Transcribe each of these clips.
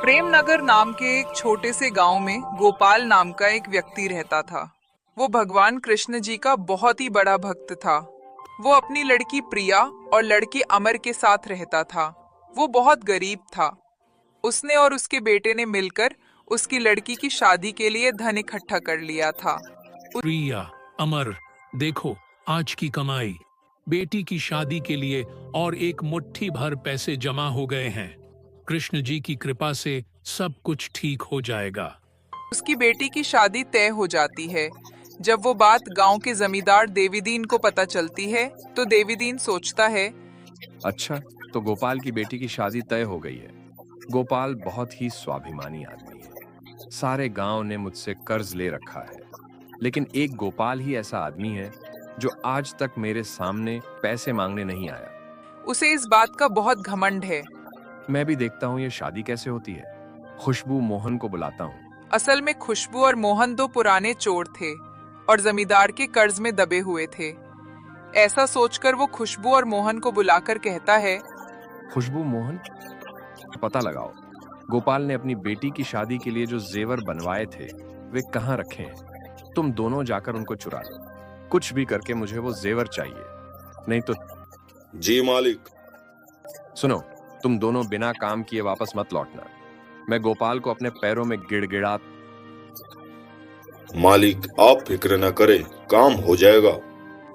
प्रेमनगर नाम के एक छोटे से गांव में गोपाल नाम का एक व्यक्ति रहता था। वो भगवान कृष्ण जी का बहुत ही बड़ा भक्त था। वो अपनी लड़की प्रिया और लड़के अमर के साथ रहता था। वो बहुत गरीब था। उसने और उसके बेटे ने मिलकर उसकी लड़की की शादी के लिए धन इकट्ठा कर लिया था। प्रिया, अमर, देखो आज की कमाई। बेटी की शादी के लिए और एक मुट्ठी भर पैसे जमा हो गए हैं। कृष्ण जी की कृपा से सब कुछ ठीक हो जाएगा। उसकी बेटी की शादी तय हो जाती है। जब वो बात गांव के जमींदार देवीदीन को पता चलती है तो देवीदीन सोचता है, अच्छा, तो गोपाल की बेटी की शादी तय हो गई है। गोपाल बहुत ही स्वाभिमानी आदमी है। सारे गांव ने मुझसे कर्ज ले रखा है, लेकिन एक गोपाल ही ऐसा आदमी है जो आज तक मेरे सामने पैसे मांगने नहीं आया। उसे इस बात का बहुत घमंड है। मैं भी देखता हूँ ये शादी कैसे होती है। खुशबू मोहन को बुलाता हूँ। असल में खुशबू और मोहन दो पुराने चोर थे और जमींदार के कर्ज में दबे हुए थे। ऐसा सोचकर वो खुशबू और मोहन को बुलाकर कहता है, खुशबू, मोहन, पता लगाओ गोपाल ने अपनी बेटी की शादी के लिए जो जेवर बनवाए थे वे कहाँ रखे हैं। तुम दोनों जाकर उनको चुरा लो। कुछ भी करके मुझे वो जेवर चाहिए, नहीं तो। जी मालिक। सुनो, तुम दोनों बिना काम किए वापस मत लौटना। मैं गोपाल को अपने पैरों में गिड़गिड़ा। मालिक आप फिक्र न करें, काम हो जाएगा।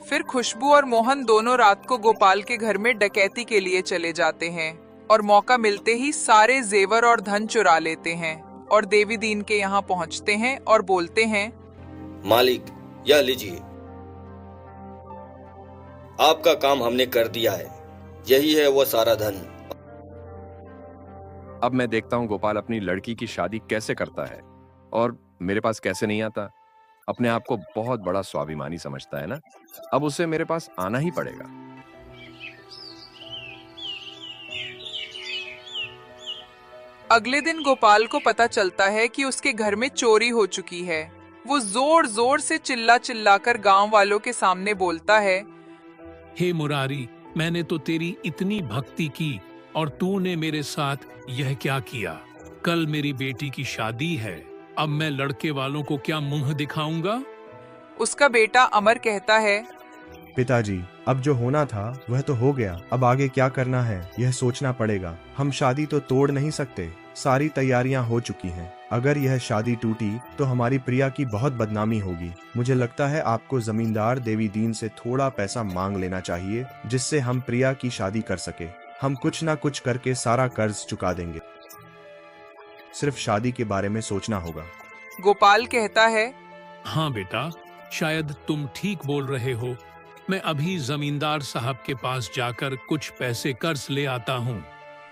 फिर खुशबू और मोहन दोनों रात को गोपाल के घर में डकैती के लिए चले जाते हैं और मौका मिलते ही सारे जेवर और धन चुरा लेते हैं और देवीदीन के यहाँ पहुँचते हैं और बोलते हैं, मालिक यह लीजिए, आपका काम हमने कर दिया है। यही है वो सारा धन। अब मैं देखता हूँ गोपाल अपनी लड़की की शादी कैसे करता है और मेरे पास कैसे नहीं आता। अपने आप को बहुत बड़ा स्वाभिमानी समझता है ना। अब उसे मेरे पास आना ही पड़ेगा। अगले दिन गोपाल को पता चलता है कि उसके घर में चोरी हो चुकी है। वो जोर जोर से चिल्ला चिल्लाकर गांव वालों के सामने बोलता है, हे मुरारी, मैंने तो तेरी इतनी भक्ति की और तूने मेरे साथ यह क्या किया। कल मेरी बेटी की शादी है, अब मैं लड़के वालों को क्या मुंह दिखाऊंगा। उसका बेटा अमर कहता है, पिताजी, अब जो होना था वह तो हो गया। अब आगे क्या करना है यह सोचना पड़ेगा। हम शादी तो तोड़ नहीं सकते। सारी तैयारियां हो चुकी हैं। अगर यह शादी टूटी तो हमारी प्रिया की बहुत बदनामी होगी। मुझे लगता है आपको जमींदार देवीदीन से थोड़ा पैसा मांग लेना चाहिए जिससे हम प्रिया की शादी कर सके। हम कुछ ना कुछ करके सारा कर्ज चुका देंगे। सिर्फ शादी के बारे में सोचना होगा। गोपाल कहता है, हाँ बेटा, शायद तुम ठीक बोल रहे हो। मैं अभी जमींदार साहब के पास जाकर कुछ पैसे कर्ज ले आता हूँ।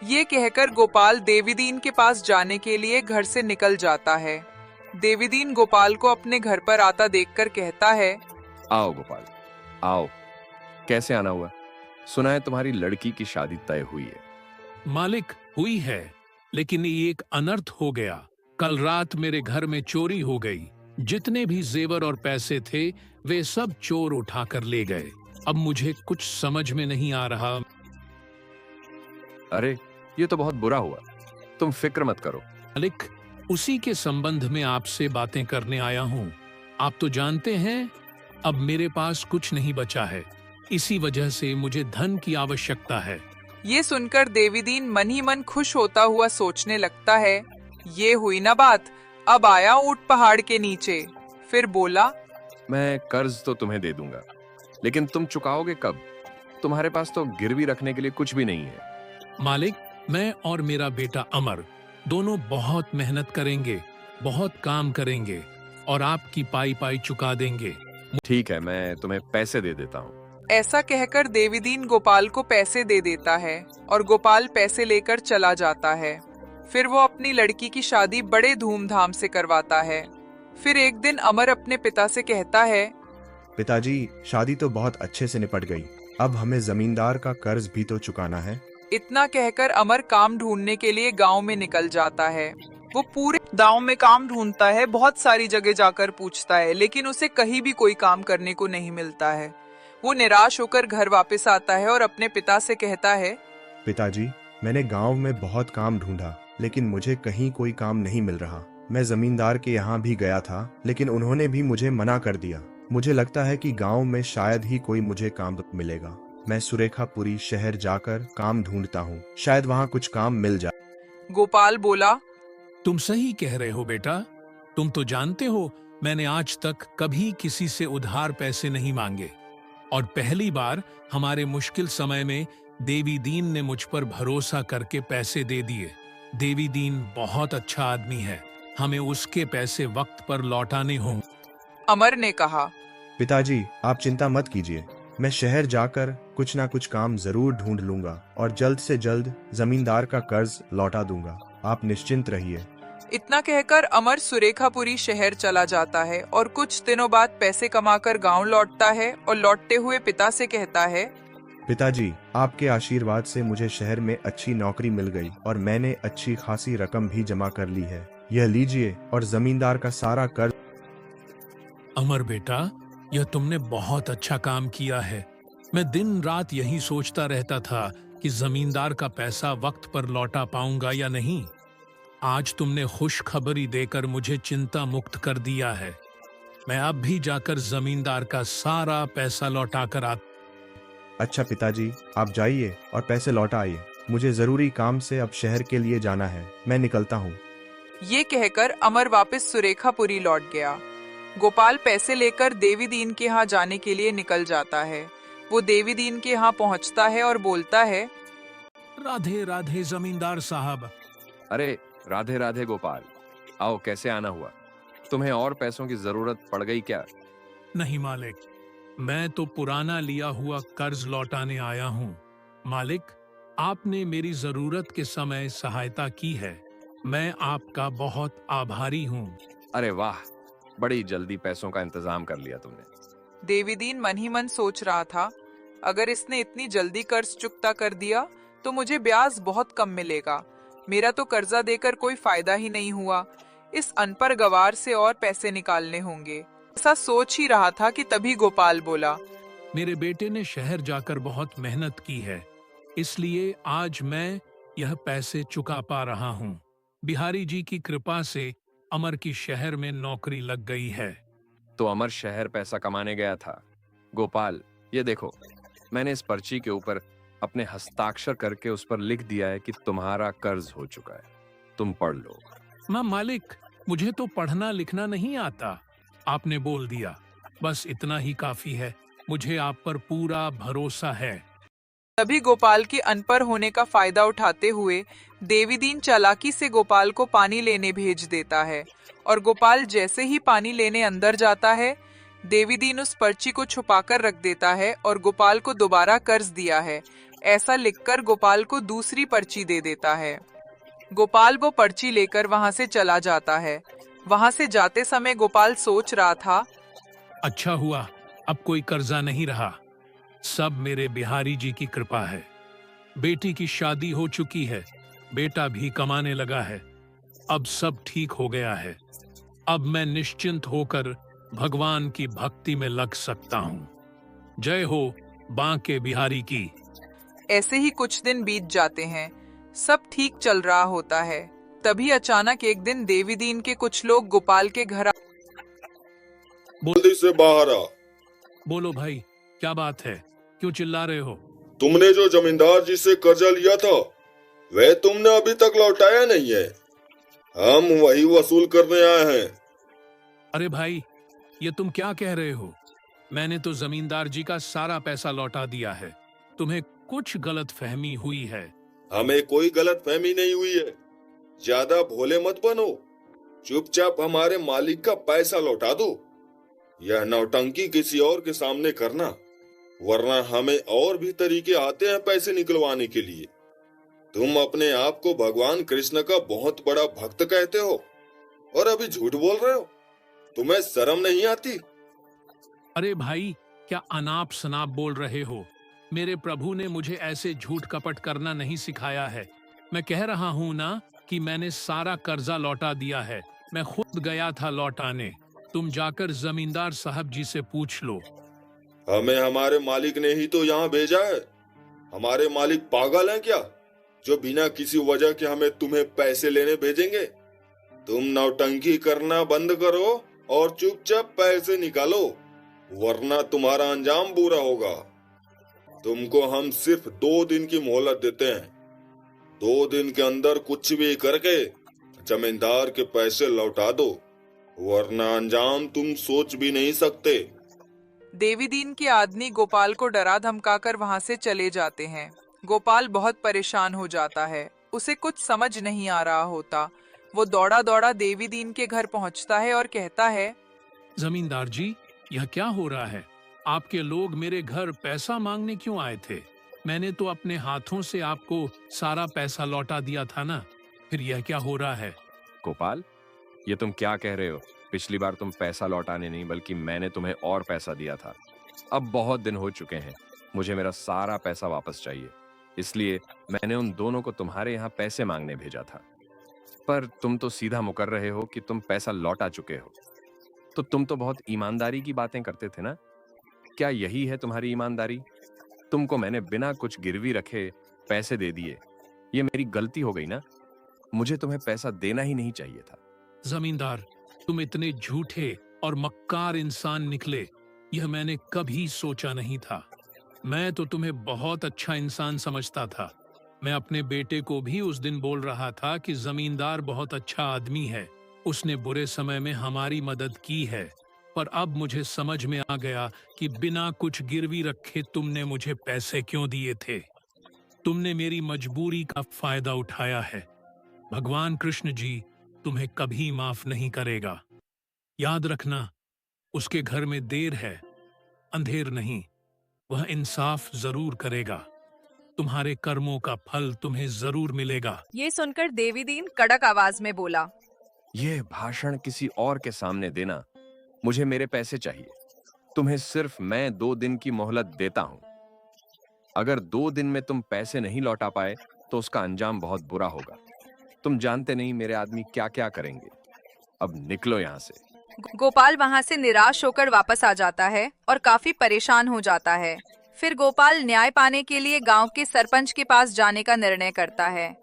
ये कहकर गोपाल देवीदीन के पास जाने के लिए घर से निकल जाता है। देवीदीन गोपाल को अपने घर पर आता देखकर कहता है, आओ गोपाल, आओ। कैसे आना हुआ? सुना है तुम्हारी लड़की की शादी तय हुई है। मालिक, हुई है, लेकिन एक अनर्थ हो गया। कल रात मेरे घर में चोरी हो गई। जितने भी जेवर और पैसे थे वे सब चोर उठाकर ले गए। अब मुझे कुछ समझ में नहीं आ रहा। अरे, ये तो बहुत बुरा हुआ। तुम फिक्र मत करो। मालिक, उसी के संबंध में आपसे बातें करने आया हूँ। आप तो जानते हैं अब मेरे पास कुछ नहीं बचा है। इसी वजह से मुझे धन की आवश्यकता है। ये सुनकर देवीदीन मन ही मन खुश होता हुआ सोचने लगता है, ये हुई ना बात, अब आया ऊंट पहाड़ के नीचे। फिर बोला, मैं कर्ज तो तुम्हें दे दूंगा, लेकिन तुम चुकाओगे कब? तुम्हारे पास तो गिरवी रखने के लिए कुछ भी नहीं है। मालिक, मैं और मेरा बेटा अमर दोनों बहुत मेहनत करेंगे, बहुत काम करेंगे और आपकी पाई पाई चुका देंगे। ठीक है, मैं तुम्हें पैसे दे देता हूँ। ऐसा कहकर देवीदीन गोपाल को पैसे दे देता है और गोपाल पैसे लेकर चला जाता है। फिर वो अपनी लड़की की शादी बड़े धूमधाम से करवाता है। फिर एक दिन अमर अपने पिता से कहता है, पिताजी, शादी तो बहुत अच्छे से निपट गई। अब हमें जमींदार का कर्ज भी तो चुकाना है। इतना कहकर अमर काम ढूंढने के लिए गांव में निकल जाता है। वो पूरे गांव में काम ढूंढता है, बहुत सारी जगह जाकर पूछता है, लेकिन उसे कहीं भी कोई काम करने को नहीं मिलता है। वो निराश होकर घर वापस आता है और अपने पिता से कहता है, पिताजी, मैंने गांव में बहुत काम ढूंढा, लेकिन मुझे कहीं कोई काम नहीं मिल रहा। मैं जमींदार के यहाँ भी गया था, लेकिन उन्होंने भी मुझे मना कर दिया। मुझे लगता है कि गांव में शायद ही कोई मुझे काम मिलेगा। मैं सुरेखापुरी शहर जाकर काम ढूंढता हूँ, शायद वहाँ कुछ काम मिल जाए। गोपाल बोला, तुम सही कह रहे हो बेटा। तुम तो जानते हो मैंने आज तक कभी किसी से उधार पैसे नहीं मांगे, और पहली बार हमारे मुश्किल समय में देवी दीन ने मुझ पर भरोसा करके पैसे दे दिए। देवी दीन बहुत अच्छा आदमी है, हमें उसके पैसे वक्त पर लौटाने होंगे। अमर ने कहा, पिताजी, आप चिंता मत कीजिए, मैं शहर जाकर कुछ ना कुछ काम जरूर ढूंढ लूंगा और जल्द से जल्द जमींदार का कर्ज लौटा दूंगा। आप निश्चिंत रहिए। इतना कहकर अमर सुरेखापुरी शहर चला जाता है और कुछ दिनों बाद पैसे कमाकर गांव लौटता है और लौटते हुए पिता से कहता है, पिताजी, आपके आशीर्वाद से मुझे शहर में अच्छी नौकरी मिल गई और मैंने अच्छी खासी रकम भी जमा कर ली है। यह लीजिए और जमींदार का सारा कर्ज। अमर बेटा, यह तुमने बहुत अच्छा काम किया है। मैं दिन रात यही सोचता रहता था कि जमींदार का पैसा वक्त पर लौटा पाऊंगा या नहीं। आज तुमने खुशखबरी देकर मुझे चिंता मुक्त कर दिया है। मैं अब भी जाकर जमींदार का सारा पैसा लौटा कर आता। अच्छा पिताजी, आप जाइए और पैसे लौटा आइए। मुझे जरूरी काम से अब शहर के लिए जाना है। मैं निकलता हूँ। ये कहकर अमर वापस सुरेखापुरी लौट गया। गोपाल पैसे लेकर देवी दीन के यहाँ जाने के लिए निकल जाता है। वो देवी दीन के यहाँ पहुँचता है और बोलता है, राधे राधे जमींदार साहब। अरे राधे राधे गोपाल, आओ, कैसे आना हुआ? तुम्हें और पैसों की जरूरत पड़ गई क्या? नहीं मालिक, मैं तो पुराना लिया हुआ कर्ज लौटाने आया हूँ। मालिक, आपने मेरी जरूरत के समय सहायता की है। मैं आपका बहुत आभारी हूँ। अरे वाह, बड़ी जल्दी पैसों का इंतजाम कर लिया तुमने। देवी दीन मन ही मन सोच रहा था, अगर इसने इतनी जल्दी कर्ज चुकता कर दिया तो मुझे ब्याज बहुत कम मिलेगा। मेरा तो कर्जा देकर कोई फायदा ही नहीं हुआ। इस अनपढ़ गवार से और पैसे निकालने होंगे। ऐसा सोच ही रहा था कि तभी गोपाल बोला, मेरे बेटे ने शहर जाकर बहुत मेहनत की है, इसलिए आज मैं यह पैसे चुका पा रहा हूँ। बिहारी जी की कृपा से अमर की शहर में नौकरी लग गई है। तो अमर शहर पैसा कमाने गया था। गोपाल, ये देखो, मैंने इस पर्ची के ऊपर अपने हस्ताक्षर करके उस पर लिख दिया है कि तुम्हारा कर्ज हो चुका है। तुम पढ़ लो। मालिक, मुझे तो पढ़ना लिखना नहीं आता। आपने बोल दिया, बस इतना ही काफी है। मुझे आप पर पूरा भरोसा है। तभी गोपाल के अनपढ़ होने का फायदा उठाते हुए देवी दीन चालाकी से गोपाल को पानी लेने भेज देता है, और गोपाल जैसे ही पानी लेने अंदर जाता है, देवी दीन उस पर्ची को छुपाकर रख देता है और गोपाल को दोबारा कर्ज दिया है ऐसा लिखकर गोपाल को दूसरी पर्ची दे देता है। गोपाल वो पर्ची लेकर वहां से चला जाता है। वहां से जाते समय गोपाल सोच रहा था, अच्छा हुआ, अब कोई कर्जा नहीं रहा। सब मेरे बिहारी जी की कृपा है। बेटी की शादी हो चुकी है, बेटा भी कमाने लगा है। अब सब ठीक हो गया है। अब मैं निश्चिंत होकर भगवान की भक्ति में लग सकता हूँ। जय हो बांके बिहारी की। ऐसे ही कुछ दिन बीत जाते हैं। सब ठीक चल रहा होता है। तभी अचानक एक दिन देवी दीन के कुछ लोग गोपाल के घर जल्दी से बाहर आ। बोलो भाई, क्या बात है? क्यों चिल्ला रहे हो? तुमने जो जमींदार जी से कर्जा लिया था वह तुमने अभी तक लौटाया नहीं है। हम वही वसूल करने आए हैं। अरे भाई, ये तुम क्या कह रहे हो? मैंने तो जमींदार जी का सारा पैसा लौटा दिया है। तुम्हें कुछ गलत फहमी हुई है। हमें कोई गलत फहमी नहीं हुई है। ज्यादा भोले मत बनो। चुपचाप हमारे मालिक का पैसा लौटा दो। यह नौटंकी किसी और के सामने करना, वरना हमें और भी तरीके आते हैं पैसे निकलवाने के लिए। तुम अपने आप को भगवान कृष्ण का बहुत बड़ा भक्त कहते हो और अभी झूठ बोल रहे हो। तुम्हें शर्म नहीं आती? अरे भाई, क्या अनाप शनाप बोल रहे हो? मेरे प्रभु ने मुझे ऐसे झूठ कपट करना नहीं सिखाया है। मैं कह रहा हूँ ना कि मैंने सारा कर्जा लौटा दिया है। मैं खुद गया था लौटाने। तुम जाकर जमींदार साहब जी से पूछ लो। हमें हमारे मालिक ने ही तो यहाँ भेजा है। हमारे मालिक पागल हैं क्या, जो बिना किसी वजह के हमें तुम्हें पैसे लेने भेजेंगे? तुम नौटंकी करना बंद करो और चुपचाप पैसे निकालो, वरना तुम्हारा अंजाम बुरा होगा। तुमको हम सिर्फ 2 दिन की मोहलत देते हैं। 2 दिन के अंदर कुछ भी करके जमींदार के पैसे लौटा दो, वरना अंजाम तुम सोच भी नहीं सकते। देवीदीन के आदमी गोपाल को डरा धमकाकर वहां से चले जाते हैं। गोपाल बहुत परेशान हो जाता है, उसे कुछ समझ नहीं आ रहा होता। वो दौड़ा दौड़ा देवीदीन के घर पहुंचता है और कहता है, जमींदार जी, यह क्या हो रहा है? आपके लोग मेरे घर पैसा मांगने क्यों आए थे? मैंने तो अपने हाथों से आपको सारा पैसा लौटा दिया था ना, फिर यह क्या हो रहा है? गोपाल, ये तुम क्या कह रहे हो? पिछली बार तुम पैसा लौटाने नहीं बल्कि मैंने तुम्हें और पैसा दिया था। अब बहुत दिन हो चुके हैं, मुझे मेरा सारा पैसा वापस चाहिए। इसलिए मैंने उन दोनों को तुम्हारे यहाँ पैसे मांगने भेजा था। पर तुम तो सीधा मुकर रहे हो कि तुम पैसा लौटा चुके हो। तो तुम तो बहुत ईमानदारी की बातें करते थे ना? क्या यही है तुम्हारी ईमानदारी? तुमको मैंने बिना कुछ गिरवी रखे पैसे दे दिए। ये मेरी गलती हो गई ना? मुझे तुम्हें पैसा देना ही नहीं चाहिए था। जमींदार, तुम इतने झूठे और मक्कार इंसान निकले, यह मैंने कभी सोचा नहीं था। मैं तो तुम्हें बहुत अच्छा इंसान समझता था। मैं अपने बेटे को भी उस दिन बोल रहा था कि जमींदार बहुत अच्छा आदमी है, उसने बुरे समय में हमारी मदद की है। पर अब मुझे समझ में आ गया कि बिना कुछ गिरवी रखे तुमने मुझे पैसे क्यों दिए थे। तुमने मेरी मजबूरी का फायदा उठाया है। भगवान कृष्ण जी तुम्हें कभी माफ नहीं करेगा। याद रखना, उसके घर में देर है, अंधेर नहीं। वह इंसाफ जरूर करेगा। तुम्हारे कर्मों का फल तुम्हें जरूर मिलेगा। ये सुनकर देवीदीन कड़क आवाज में बोला, यह भाषण किसी और के सामने देना। मुझे मेरे पैसे चाहिए। तुम्हें सिर्फ मैं 2 दिन की मोहलत देता हूं। अगर 2 दिन में तुम पैसे नहीं लौटा पाए तो उसका अंजाम बहुत बुरा होगा। तुम जानते नहीं मेरे आदमी क्या क्या करेंगे। अब निकलो यहाँ से। गोपाल वहां से निराश होकर वापस आ जाता है और काफी परेशान हो जाता है। फिर गोपाल न्याय पाने के लिए गांव के सरपंच के पास जाने का निर्णय करता है।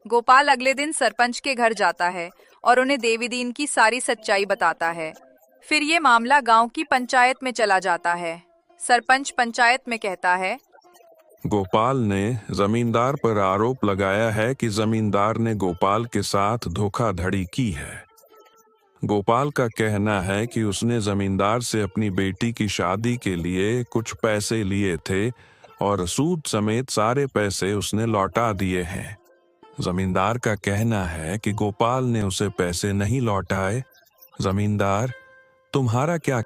गोपाल अगले दिन सरपंच के घर जाता है और उन्हें देवीदीन की सारी सच्चाई बताता है। फिर ये मामला गांव की पंचायत में चला जाता है। सरपंच पंचायत में कहता है, गोपाल ने जमींदार पर आरोप लगाया है कि जमींदार ने गोपाल के साथ धोखाधड़ी की है। गोपाल का कहना है कि उसने जमींदार से अपनी बेटी की शादी के लिए कुछ पैसे लिए थे और सूद समेत सारे पैसे उसने लौटा दिए हैं। जमींदार का कहना है कि गोपाल ने उसे पैसे नहीं लौटाए। जमींदार, तुम्हारा क्या?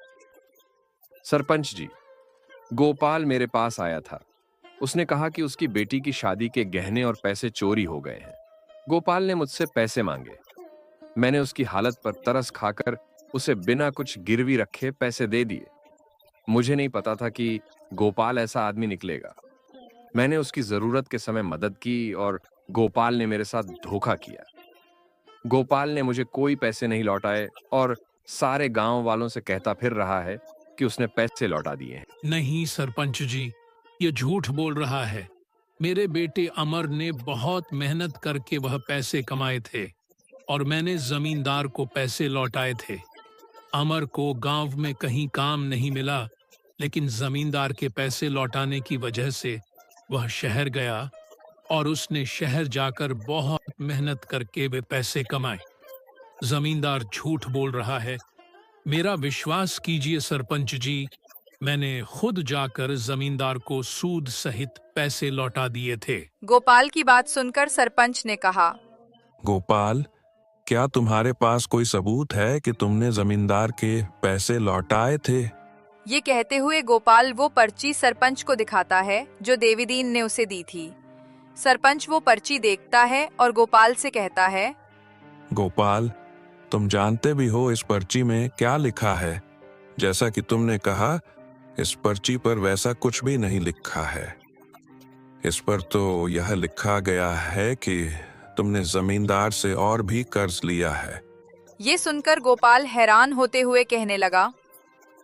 सरपंच जी, गोपाल मेरे पास आया था। उसने कहा कि उसकी बेटी की शादी के गहने और पैसे चोरी हो गए हैं। गोपाल ने मुझसे पैसे मांगे। मैंने उसकी हालत पर तरस खाकर उसे बिना कुछ गिरवी रखे पैसे दे दिए। मुझे नहीं पता था कि गोपाल ऐसा आदमी निकलेगा। मैंने उसकी जरूरत के समय मदद की और गोपाल ने मेरे साथ धोखा किया। गोपाल ने मुझे कोई पैसे नहीं लौटाए और सारे गांव वालों से कहता फिर रहा है कि उसने पैसे लौटा दिए हैं। नहीं सरपंच जी, ये झूठ बोल रहा है। मेरे बेटे अमर ने बहुत मेहनत करके वह पैसे कमाए थे और मैंने जमींदार को पैसे लौटाए थे। अमर को गांव में कहीं काम नहीं मिला, लेकिन जमींदार के पैसे लौटाने की वजह से वह शहर गया और उसने शहर जाकर बहुत मेहनत करके वे पैसे कमाए। जमींदार झूठ बोल रहा है। मेरा विश्वास कीजिए सरपंच जी, मैंने खुद जाकर जमींदार को सूद सहित पैसे लौटा दिए थे। गोपाल की बात सुनकर सरपंच ने कहा, गोपाल, क्या तुम्हारे पास कोई सबूत है कि तुमने जमींदार के पैसे लौटाए थे? ये कहते हुए गोपाल वो पर्ची सरपंच को दिखाता है जो देवीदीन ने उसे दी थी। सरपंच वो पर्ची देखता है और गोपाल से कहता है, गोपाल, तुम जानते भी हो इस पर्ची में क्या लिखा है। जैसा कि तुमने कहा, इस पर्ची पर वैसा कुछ भी नहीं लिखा है। इस पर तो यह लिखा गया है कि तुमने जमींदार से और भी कर्ज लिया है। ये सुनकर गोपाल हैरान होते हुए कहने लगा,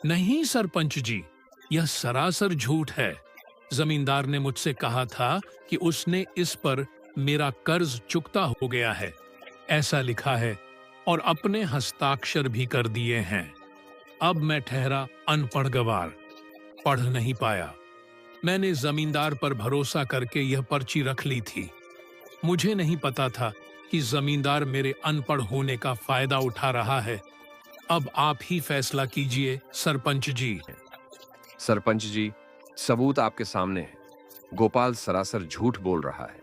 नहीं सरपंच जी, यह सरासर झूठ है। जमींदार ने मुझसे कहा था कि उसने इस पर मेरा कर्ज चुकता हो गया है, ऐसा लिखा है और अपने हस्ताक्षर भी कर दिए हैं। अब मैं ठहरा अनपढ़ गवार, पढ़ नहीं पाया। मैंने जमींदार पर भरोसा करके यह पर्ची रख ली थी। मुझे नहीं पता था कि जमींदार मेरे अनपढ़ होने का फायदा उठा रहा है। अब आप ही फैसला कीजिए सरपंच जी। सरपंच जी, सबूत आपके सामने है। गोपाल सरासर झूठ बोल रहा है।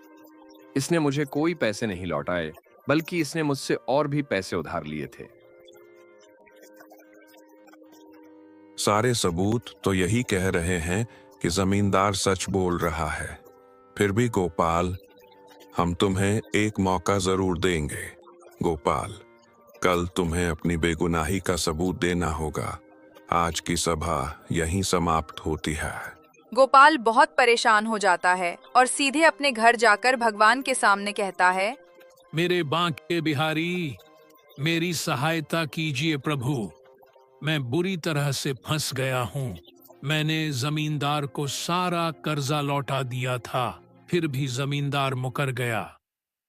इसने मुझे कोई पैसे नहीं लौटाए, बल्कि इसने मुझसे और भी पैसे उधार लिए थे। सारे सबूत तो यही कह रहे हैं कि जमींदार सच बोल रहा है। फिर भी गोपाल, हम तुम्हें एक मौका जरूर देंगे। गोपाल, कल तुम्हें अपनी बेगुनाही का सबूत देना होगा। आज की सभा यहीं समाप्त होती है। गोपाल बहुत परेशान हो जाता है और सीधे अपने घर जाकर भगवान के सामने कहता है, मेरे बांके बिहारी, मेरी सहायता कीजिए प्रभु। मैं बुरी तरह से फंस गया हूँ। मैंने जमींदार को सारा कर्जा लौटा दिया था, फिर भी जमींदार मुकर गया।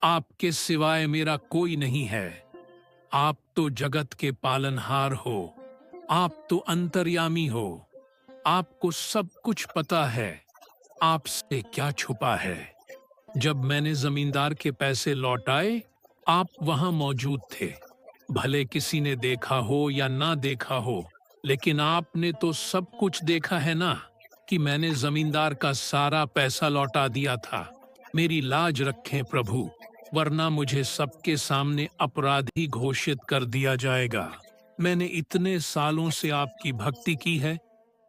आपके सिवाय मेरा कोई नहीं है। आप तो जगत के पालनहार हो, आप तो अंतर्यामी हो। आपको सब कुछ पता है, आपसे क्या छुपा है। जब मैंने जमींदार के पैसे लौटाए, आप वहां मौजूद थे। भले किसी ने देखा हो या ना देखा हो, लेकिन आपने तो सब कुछ देखा है ना कि मैंने जमींदार का सारा पैसा लौटा दिया था। मेरी लाज रखें प्रभु, वरना मुझे सबके सामने अपराधी घोषित कर दिया जाएगा। मैंने इतने सालों से आपकी भक्ति की है,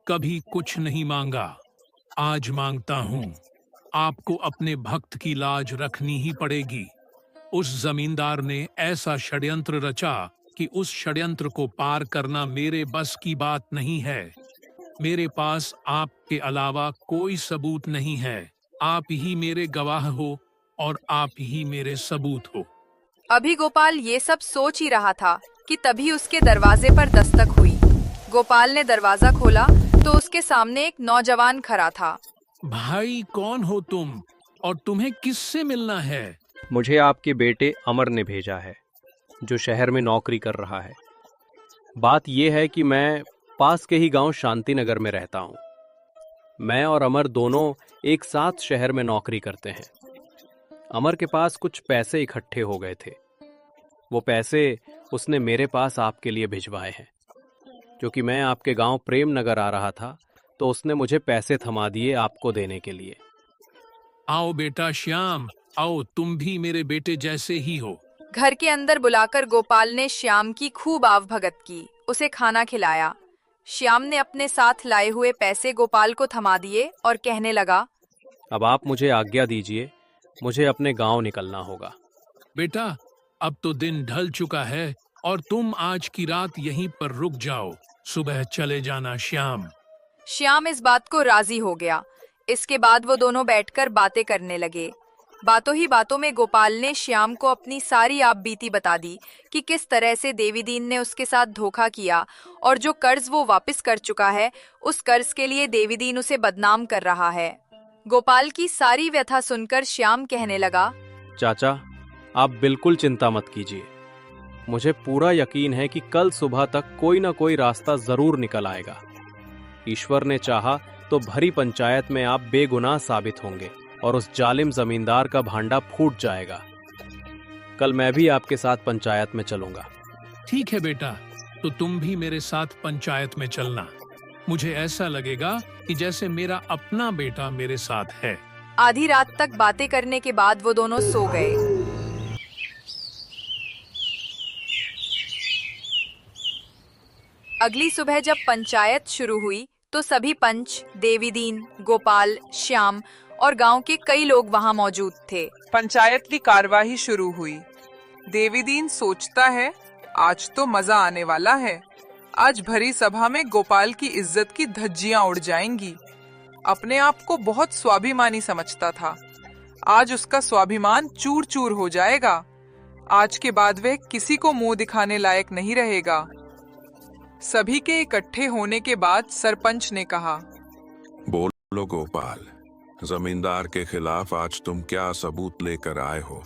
कभी कुछ नहीं मांगा। आज मांगता हूँ। आपको अपने भक्त की लाज रखनी ही पड़ेगी। उस जमींदार ने ऐसा षड्यंत्र रचा कि उस षड्यंत्र को पार करना मेरे बस की बात नहीं है। मेरे पास आपके अलावा कोई सबूत नहीं है। आप ही मेरे गवाह हो और आप ही मेरे सबूत हो। अभी गोपाल ये सब सोच ही रहा था कि तभी उसके दरवाजे पर दस्तक हुई। गोपाल ने दरवाजा खोला तो उसके सामने एक नौजवान खड़ा था। भाई, कौन हो तुम और तुम्हें किससे मिलना है? मुझे आपके बेटे अमर ने भेजा है, जो शहर में नौकरी कर रहा है। बात यह है कि मैं पास के ही गांव शांतिनगर में रहता हूं। मैं और अमर दोनों एक साथ शहर में नौकरी करते हैं। अमर के पास कुछ पैसे इकट्ठे हो गए थे। वो पैसे उसने मेरे पास आपके लिए भिजवाए हैं। क्योंकि मैं आपके गांव प्रेम नगर आ रहा था, तो उसने मुझे पैसे थमा दिए आपको देने के लिए। आओ बेटा श्याम, आओ, तुम भी मेरे बेटे जैसे ही हो। घर के अंदर बुलाकर गोपाल ने श्याम की खूब आवभगत की, उसे खाना खिलाया। श्याम ने अपने साथ लाए हुए पैसे गोपाल को थमा दिए और कहने लगा, अब आप मुझे आज्ञा दीजिए, मुझे अपने गांव निकलना होगा। बेटा, अब तो दिन ढल चुका है और तुम आज की रात यहीं पर रुक जाओ। सुबह चले जाना श्याम। श्याम इस बात को राजी हो गया। इसके बाद वो दोनों बैठकर बातें करने लगे। बातों ही बातों में गोपाल ने श्याम को अपनी सारी आपबीती बता दी कि किस तरह से देवीदीन ने उसके साथ धोखा किया और जो कर्ज वो वापस कर चुका है, उस कर्ज के लिए देवीदीन उसे बदनाम कर रहा है। गोपाल की सारी व्यथा सुनकर श्याम कहने लगा, चाचा, आप बिल्कुल चिंता मत कीजिए। मुझे पूरा यकीन है कि कल सुबह तक कोई ना कोई रास्ता जरूर निकल आएगा। ईश्वर ने चाहा तो भरी पंचायत में आप बेगुनाह साबित होंगे और उस जालिम जमींदार का भांडा फूट जाएगा। कल मैं भी आपके साथ पंचायत में चलूंगा। ठीक है बेटा, तो तुम भी मेरे साथ पंचायत में चलना। मुझे ऐसा लगेगा कि जैसे मेरा अपना बेटा मेरे साथ है। आधी रात तक बातें करने के बाद वो दोनों सो गए। अगली सुबह जब पंचायत शुरू हुई तो सभी पंच, देवीदीन, गोपाल, श्याम और गांव के कई लोग वहां मौजूद थे। पंचायत की कार्यवाही शुरू हुई। देवीदीन सोचता है, आज तो मजा आने वाला है। आज भरी सभा में गोपाल की इज्जत की धज्जियां उड़ जाएंगी। अपने आप को बहुत स्वाभिमानी समझता था। आज उसका स्वाभिमान चूर चूर हो जाएगा। आज के बाद वह किसी को मुंह दिखाने लायक नहीं रहेगा। सभी के इकट्ठे होने के बाद सरपंच ने कहा, बोलो गोपाल, जमींदार के खिलाफ आज तुम क्या सबूत लेकर आए हो?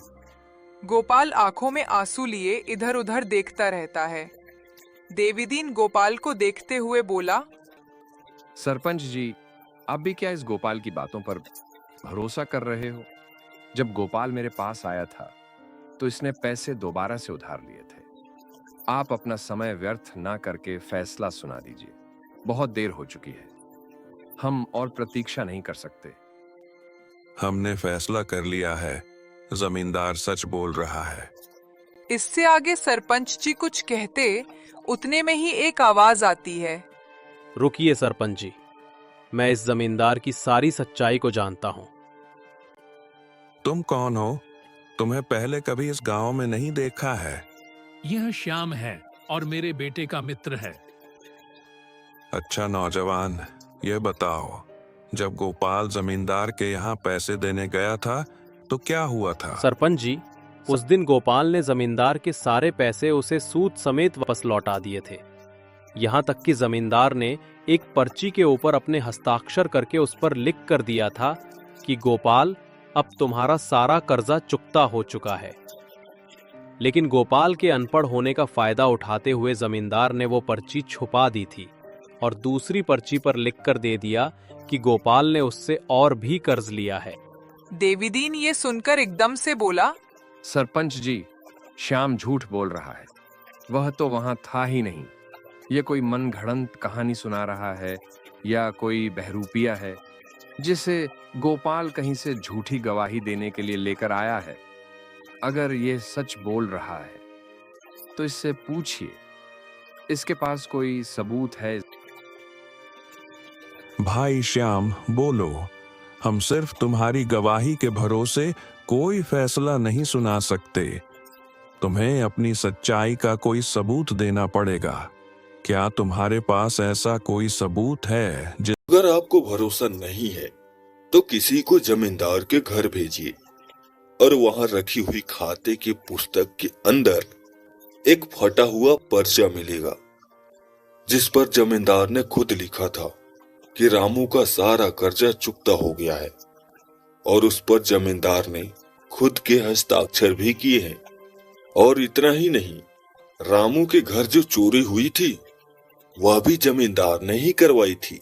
गोपाल आंखों में आंसू लिए इधर उधर देखता रहता है। देवीदीन गोपाल को देखते हुए बोला, सरपंच जी, आप भी क्या इस गोपाल की बातों पर भरोसा कर रहे हो? जब गोपाल मेरे पास आया था तो इसने पैसे दोबारा से उधार लिए थे। आप अपना समय व्यर्थ ना करके फैसला सुना दीजिए। बहुत देर हो चुकी है, हम और प्रतीक्षा नहीं कर सकते। हमने फैसला कर लिया है, जमींदार सच बोल रहा है। इससे आगे सरपंच जी कुछ कहते, उतने में ही एक आवाज आती है। रुकिए सरपंच जी, मैं इस जमींदार की सारी सच्चाई को जानता हूं। तुम कौन हो? तुम्हें पहले कभी इस गांव में नहीं देखा है। यह श्याम है और मेरे बेटे का मित्र है। अच्छा नौजवान, ये बताओ, जब गोपाल जमींदार के यहाँ पैसे देने गया था तो क्या हुआ था? सरपंच जी, उस दिन गोपाल ने जमींदार के सारे पैसे उसे सूद समेत वापस लौटा दिए थे। यहाँ तक कि जमींदार ने एक पर्ची के ऊपर अपने हस्ताक्षर करके उस पर लिख कर दिया था कि गोपाल, अब तुम्हारा सारा कर्जा चुकता हो चुका है। लेकिन गोपाल के अनपढ़ होने का फायदा उठाते हुए जमींदार ने वो पर्ची छुपा दी थी और दूसरी पर्ची पर लिखकर दे दिया कि गोपाल ने उससे और भी कर्ज लिया है। देवीदीन ये सुनकर एकदम से बोला, सरपंच जी, श्याम झूठ बोल रहा है। वह तो वहां था ही नहीं। ये कोई मनगढ़ंत कहानी सुना रहा है या कोई बहरूपिया है जिसे गोपाल कहीं से झूठी गवाही देने के लिए लेकर आया है। अगर ये सच बोल रहा है तो इससे पूछिए, इसके पास कोई सबूत है? भाई श्याम, बोलो, हम सिर्फ तुम्हारी गवाही के भरोसे कोई फैसला नहीं सुना सकते। तुम्हें अपनी सच्चाई का कोई सबूत देना पड़ेगा। क्या तुम्हारे पास ऐसा कोई सबूत है अगर आपको भरोसा नहीं है तो किसी को जमींदार के घर भेजिए और वहां रखी हुई खाते की पुस्तक के अंदर एक फटा हुआ पर्चा मिलेगा जिस पर जमींदार ने खुद लिखा था कि रामू का सारा कर्जा चुकता हो गया है और उस पर जमींदार ने खुद के हस्ताक्षर भी किए हैं। और इतना ही नहीं, रामू के घर जो चोरी हुई थी वह भी जमींदार ने ही करवाई थी।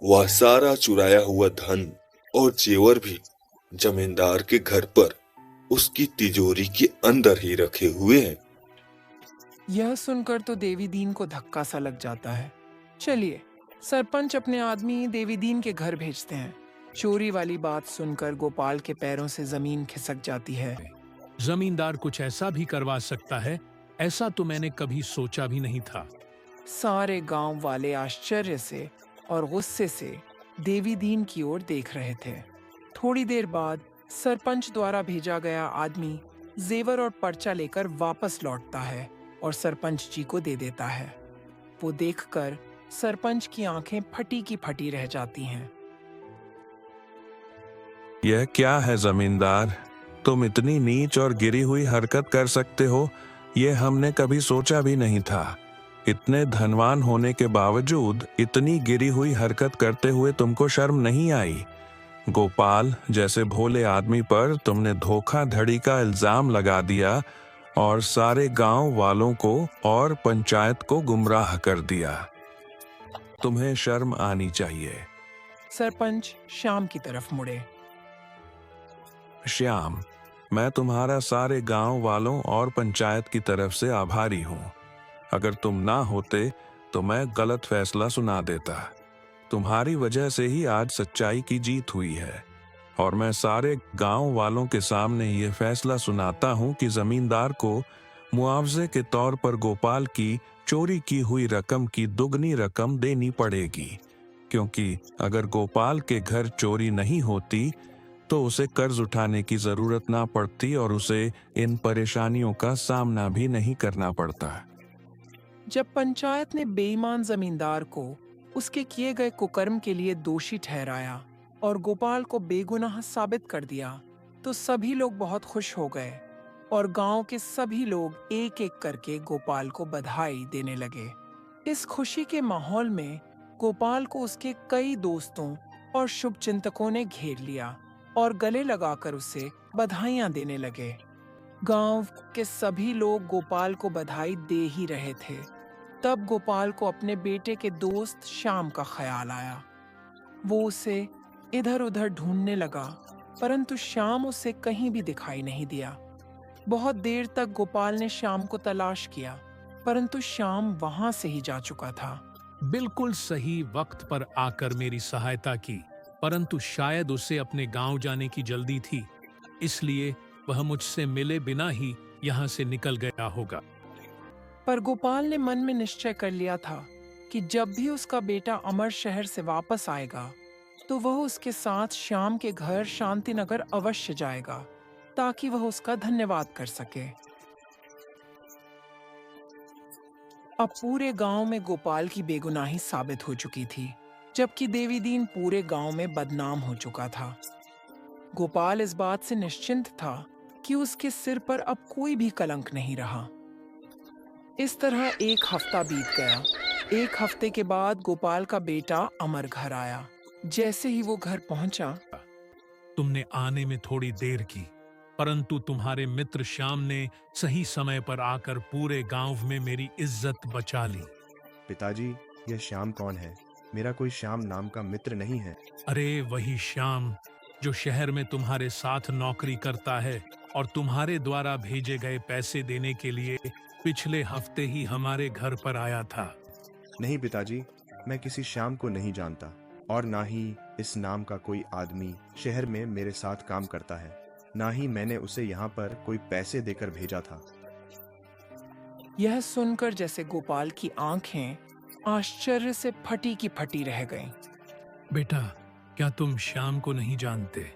वह सारा चुराया हुआ धन और जेवर भी जमींदार के घर पर उसकी तिजोरी के अंदर ही रखे हुए हैं। यह सुनकर तो देवीदीन को धक्का सा लग जाता है। चलिए, सरपंच अपने आदमी देवीदीन के घर भेजते हैं। चोरी वाली बात सुनकर गोपाल के पैरों से जमीन खिसक जाती है। जमींदार कुछ ऐसा भी करवा सकता है, ऐसा तो मैंने कभी सोचा भी नहीं था। सारे गांव वाले आश्चर्य से और गुस्से से देवीदीन की ओर देख रहे थे। थोड़ी देर बाद सरपंच द्वारा भेजा गया आदमी जेवर और पर्चा लेकर वापस लौटता है और सरपंच जी को दे देता है। वो देखकर सरपंच की आंखें फटी की फटी रह जाती हैं। यह क्या है जमींदार? तुम इतनी नीच और गिरी हुई हरकत कर सकते हो, यह हमने कभी सोचा भी नहीं था। इतने धनवान होने के बावजूद इतनी गिरी हुई हरकत करते हुए तुमको शर्म नहीं आई? गोपाल जैसे भोले आदमी पर तुमने धोखाधड़ी का इल्जाम लगा दिया और सारे गांव वालों को और पंचायत को गुमराह कर दिया। तुम्हें शर्म आनी चाहिए। सरपंच श्याम की तरफ मुड़े। श्याम, मैं तुम्हारा सारे गांव वालों और पंचायत की तरफ से आभारी हूं। अगर तुम ना होते तो मैं गलत फैसला सुना देता। तुम्हारी वजह से ही आज सच्चाई की जीत हुई है और मैं सारे गांव वालों के सामने ये फैसला सुनाता हूं कि जमींदार को मुआवजे के तौर पर गोपाल की चोरी की हुई रकम की दुगनी रकम देनी पड़ेगी, क्योंकि अगर गोपाल के घर चोरी नहीं होती तो उसे कर्ज उठाने की जरूरत ना पड़ती और उसे इन परेशानियों का सामना भी नहीं करना पड़ता। जब पंचायत ने बेईमान जमींदार को उसके किए गए कुकर्म के लिए दोषी ठहराया और गोपाल को बेगुनाह साबित कर दिया तो सभी लोग बहुत खुश हो गए और गांव के सभी लोग एक एक करके गोपाल को बधाई देने लगे। इस खुशी के माहौल में गोपाल को उसके कई दोस्तों और शुभचिंतकों ने घेर लिया और गले लगाकर उसे बधाइयां देने लगे। गांव के सभी लोग गोपाल को बधाई दे ही रहे थे। तब गोपाल को अपने बेटे के दोस्त श्याम का ख्याल आया। वो उसे इधर उधर ढूंढने लगा, परंतु श्याम उसे कहीं भी दिखाई नहीं दिया। बहुत देर तक गोपाल ने श्याम को तलाश किया, परंतु श्याम वहां से ही जा चुका था। बिल्कुल सही वक्त पर आकर मेरी सहायता की, परंतु शायद उसे अपने गांव जाने की जल्दी थी, इसलिए वह मुझसे मिले बिना ही यहाँ से निकल गया होगा। पर गोपाल ने मन में निश्चय कर लिया था कि जब भी उसका बेटा अमर शहर से वापस आएगा तो वह उसके साथ श्याम के घर शांतिनगर अवश्य जाएगा, ताकि वह उसका धन्यवाद कर सके। अब पूरे गांव में गोपाल की बेगुनाही साबित हो चुकी थी, जबकि देवीदीन पूरे गांव में बदनाम हो चुका था। गोपाल इस बात से निश्चिंत था कि उसके सिर पर अब कोई भी कलंक नहीं रहा। इस तरह एक हफ्ता बीत गया। एक हफ्ते के बाद गोपाल का बेटा अमर घर आया। जैसे ही वो घर पहुंचा, तुमने आने में थोड़ी देर की, परंतु तुम्हारे मित्र श्याम ने सही समय पर आकर पूरे गांव में मेरी इज्जत बचा ली। पिताजी, यह श्याम कौन है? मेरा कोई श्याम नाम का मित्र नहीं है। अरे वही श्याम जो शहर में तुम्हारे साथ नौकरी करता है और तुम्हारे द्वारा भेजे गए पैसे देने के लिए पिछले हफ्ते ही हमारे घर पर आया था। नहीं पिताजी, मैं किसी श्याम को नहीं जानता और ना ही इस नाम का कोई आदमी शहर में मेरे साथ काम करता है। ना ही मैंने उसे यहाँ पर कोई पैसे देकर भेजा था। यह सुनकर जैसे गोपाल की आंखें आश्चर्य से फटी की फटी रह गईं। बेटा, क्या तुम श्याम को नहीं जानते?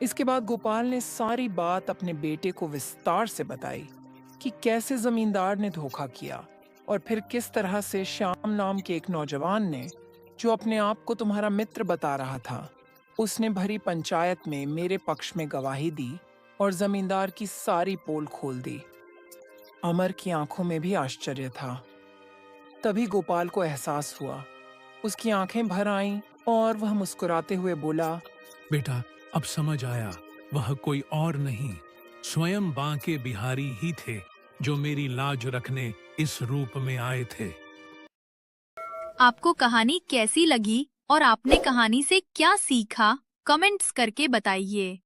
इसके बाद गोपाल ने सारी बात अपने बेटे को विस्तार से बताई कि कैसे जमींदार ने धोखा किया और फिर किस तरह से श्याम नाम के एक नौजवान ने, जो अपने आप को तुम्हारा मित्र बता रहा था, उसने भरी पंचायत में मेरे पक्ष में गवाही दी और जमींदार की सारी पोल खोल दी। अमर की आंखों में भी आश्चर्य था। तभी गोपाल को एहसास हुआ। उसकी आंखें भर आईं और वह मुस्कुराते हुए बोला, बेटा, अब समझ आया, वह कोई और नहीं, स्वयं बांके बिहारी ही थे जो मेरी लाज रखने इस रूप में आए थे। आपको कहानी कैसी लगी और आपने कहानी से क्या सीखा, कमेंट्स करके बताइए।